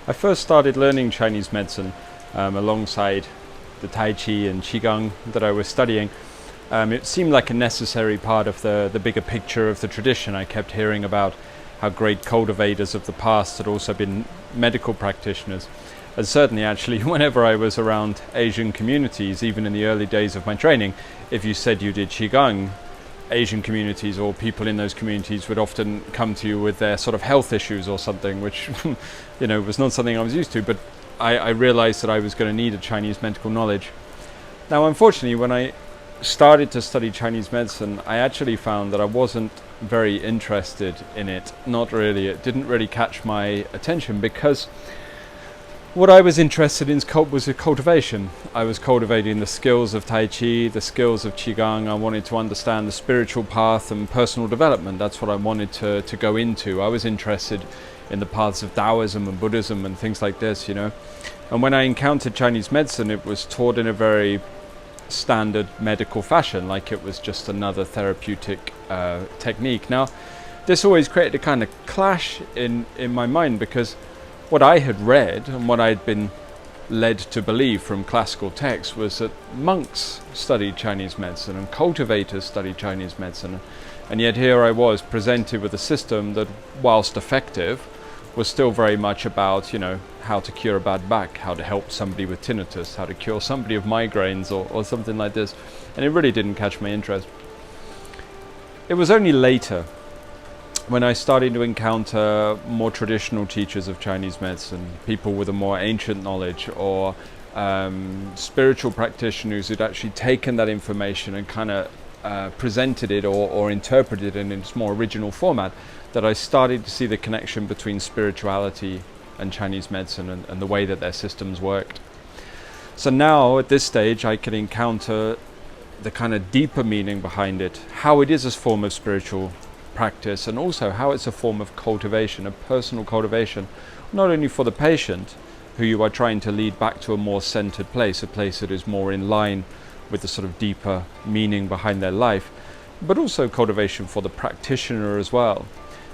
I first started learning Chinese medicine alongside the Tai Chi and Qigong that I was studying. It seemed like a necessary part of the bigger picture of the tradition. I kept hearing about how great cultivators of the past had also been medical practitioners. And certainly, actually, whenever I was around Asian communities, even in the early days of my training, if you said you did Qigong, Asian communities or people in those communities would often come to you with their sort of health issues or something, which was not something I was used to, but I realized that I was going to need a Chinese medical knowledge. Now, unfortunately, when I started to study Chinese medicine, I actually found that I wasn't very interested in it. Not really. It didn't really catch my attention because what I was interested in was the cultivation. I was cultivating the skills of Tai Chi, the skills of Qigong. I wanted to understand the spiritual path and personal development. That's what I wanted to go into. I was interested in the paths of Taoism and Buddhism and things like this, And when I encountered Chinese medicine, it was taught in a very standard medical fashion, like it was just another therapeutic technique. Now, this always created a kind of clash in my mind, because what I had read and what I'd been led to believe from classical texts was that monks studied Chinese medicine and cultivators studied Chinese medicine. And yet here I was presented with a system that, whilst effective, was still very much about, how to cure a bad back, how to help somebody with tinnitus, how to cure somebody of migraines or something like this. And it really didn't catch my interest. It was only later, when I started to encounter more traditional teachers of Chinese medicine, people with a more ancient knowledge, or spiritual practitioners who'd actually taken that information and kind of presented it or interpreted it in its more original format, that I started to see the connection between spirituality and Chinese medicine and the way that their systems worked. So now, at this stage, I can encounter the kind of deeper meaning behind it, how it is a form of spiritual practice, and also how it's a form of cultivation, a personal cultivation, not only for the patient, who you are trying to lead back to a more centered place, a place that is more in line with the sort of deeper meaning behind their life, but also cultivation for the practitioner as well.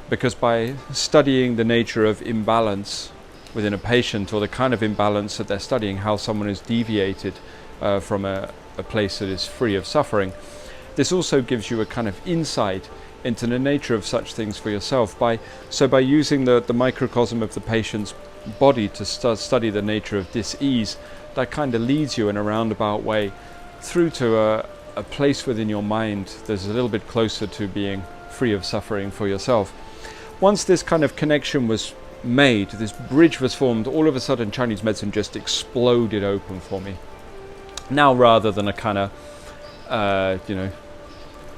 Because by studying the nature of imbalance within a patient, or the kind of imbalance that they're studying, how someone is deviated from a place that is free of suffering, this also gives you a kind of insight into the nature of such things for yourself. By using the microcosm of the patient's body to study the nature of dis-ease, that kind of leads you in a roundabout way through to a place within your mind that's a little bit closer to being free of suffering for yourself. Once this kind of connection was made, this bridge was formed, all of a sudden Chinese medicine just exploded open for me. Now, rather than a kind of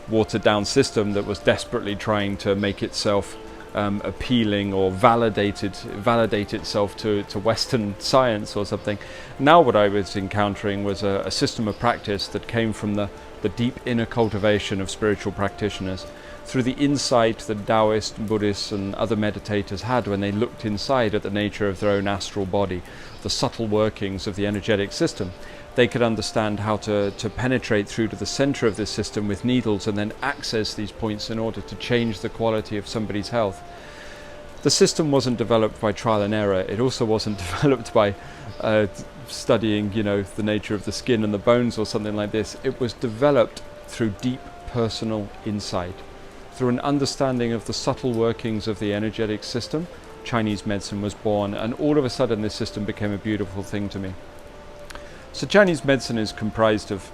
watered down system that was desperately trying to make itself appealing or validate itself to Western science or something. Now what I was encountering was a system of practice that came from the deep inner cultivation of spiritual practitioners, through the insight that Taoists, Buddhists and other meditators had when they looked inside at the nature of their own astral body, the subtle workings of the energetic system. They could understand how to penetrate through to the center of this system with needles and then access these points in order to change the quality of somebody's health. The system wasn't developed by trial and error. It also wasn't developed by studying, the nature of the skin and the bones or something like this. It was developed through deep personal insight, through an understanding of the subtle workings of the energetic system. Chinese medicine was born, and all of a sudden this system became a beautiful thing to me. So Chinese medicine is comprised of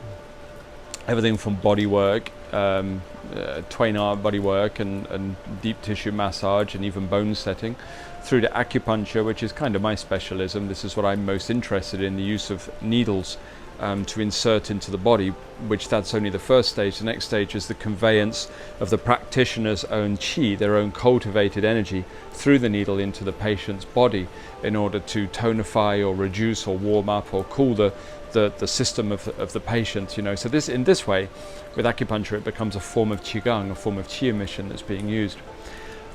everything from body work, Twain art body work and deep tissue massage and even bone setting, through to acupuncture, which is kind of my specialism. This is what I'm most interested in, the use of needles to insert into the body, which that's only the first stage. The next stage is the conveyance of the practitioner's own qi, their own cultivated energy, through the needle into the patient's body in order to tonify or reduce or warm up or cool the system of the patient. So in this way, with acupuncture, it becomes a form of qigong, a form of qi emission that's being used.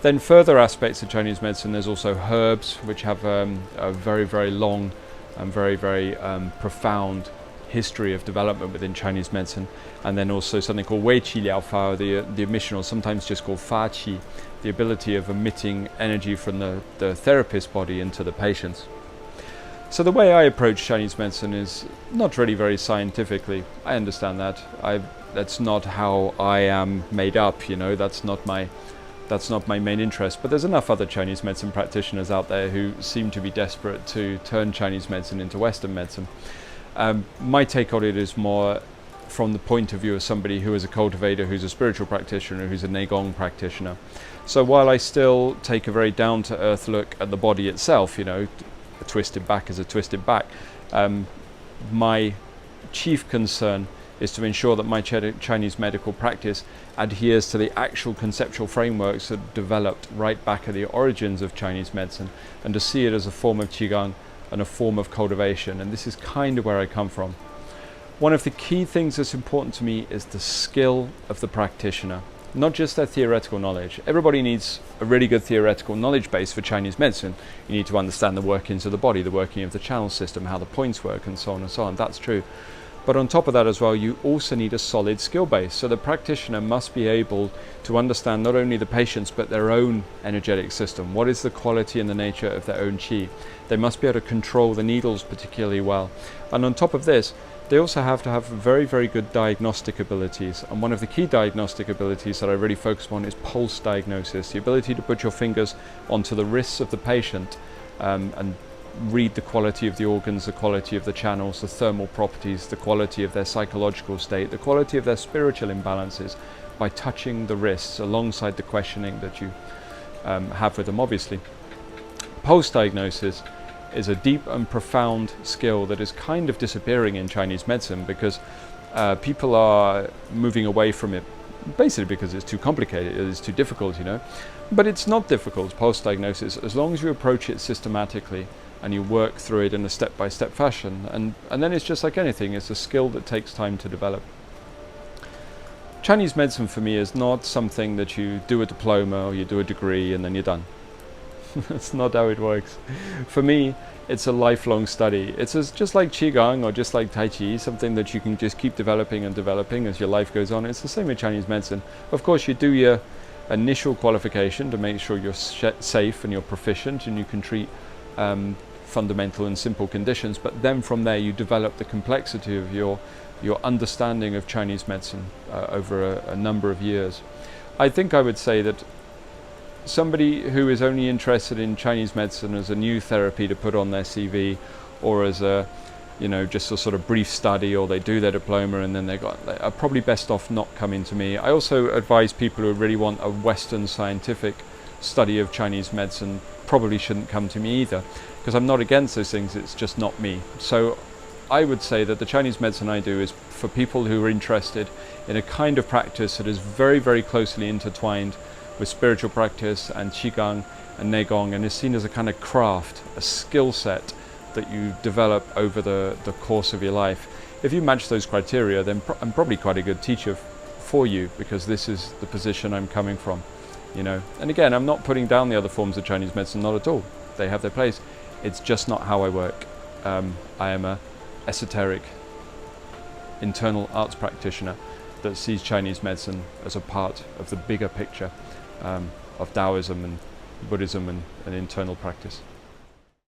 Then further aspects of Chinese medicine, there's also herbs, which have a very, very long and very, very profound history of development within Chinese medicine, and then also something called Wei Qi Liao Fa, the emission, or sometimes just called Fa Qi, the ability of emitting energy from the therapist body into the patients. So the way I approach Chinese medicine is not really very scientifically. I understand that. That's not how I am made up, you know, that's not my main interest, but there's enough other Chinese medicine practitioners out there who seem to be desperate to turn Chinese medicine into Western medicine. My take on it is more from the point of view of somebody who is a cultivator, who's a spiritual practitioner, who's a Neigong practitioner. So while I still take a very down-to-earth look at the body itself, you know, a twisted back is a twisted back, my chief concern is to ensure that my Chinese medical practice adheres to the actual conceptual frameworks that developed right back at the origins of Chinese medicine, and to see it as a form of Qigong and a form of cultivation. And this is kind of where I come from. One of the key things that's important to me is the skill of the practitioner, not just their theoretical knowledge. Everybody needs a really good theoretical knowledge base for Chinese medicine. You need to understand the workings of the body, the working of the channel system, how the points work, and so on and so on. That's true. But on top of that as well, you also need a solid skill base. So the practitioner must be able to understand not only the patient's but their own energetic system. What is the quality and the nature of their own qi? They must be able to control the needles particularly well. And on top of this, they also have to have very, very good diagnostic abilities. And one of the key diagnostic abilities that I really focus on is pulse diagnosis, the ability to put your fingers onto the wrists of the patient and read the quality of the organs, the quality of the channels, the thermal properties, the quality of their psychological state, the quality of their spiritual imbalances by touching the wrists alongside the questioning that you have with them, obviously. Pulse diagnosis is a deep and profound skill that is kind of disappearing in Chinese medicine because people are moving away from it basically because it's too complicated, it's too difficult, you know. But it's not difficult, pulse diagnosis, as long as you approach it systematically and you work through it in a step-by-step fashion. And then it's just like anything, it's a skill that takes time to develop. Chinese medicine for me is not something that you do a diploma or you do a degree and then you're done. That's not how it works. For me, it's a lifelong study. It's just like Qigong or just like Tai Chi, something that you can just keep developing and developing as your life goes on. It's the same with Chinese medicine. Of course, you do your initial qualification to make sure you're safe and you're proficient and you can treat fundamental and simple conditions, but then from there you develop the complexity of your understanding of Chinese medicine over a number of years. I think I would say that somebody who is only interested in Chinese medicine as a new therapy to put on their CV, or as a, you know, just a sort of brief study, or they do their diploma and then they are probably best off not coming to me. I also advise people who really want a Western scientific study of Chinese medicine probably shouldn't come to me either, because I'm not against those things, it's just not me. So I would say that the Chinese medicine I do is for people who are interested in a kind of practice that is very, very closely intertwined with spiritual practice and Qigong and Neigong, and is seen as a kind of craft, a skill set that you develop over the course of your life. If you match those criteria, then I'm probably quite a good teacher for you, because this is the position I'm coming from, you know. And again, I'm not putting down the other forms of Chinese medicine, not at all. They have their place. It's just not how I work. I am a esoteric internal arts practitioner that sees Chinese medicine as a part of the bigger picture of Taoism and Buddhism and internal practice.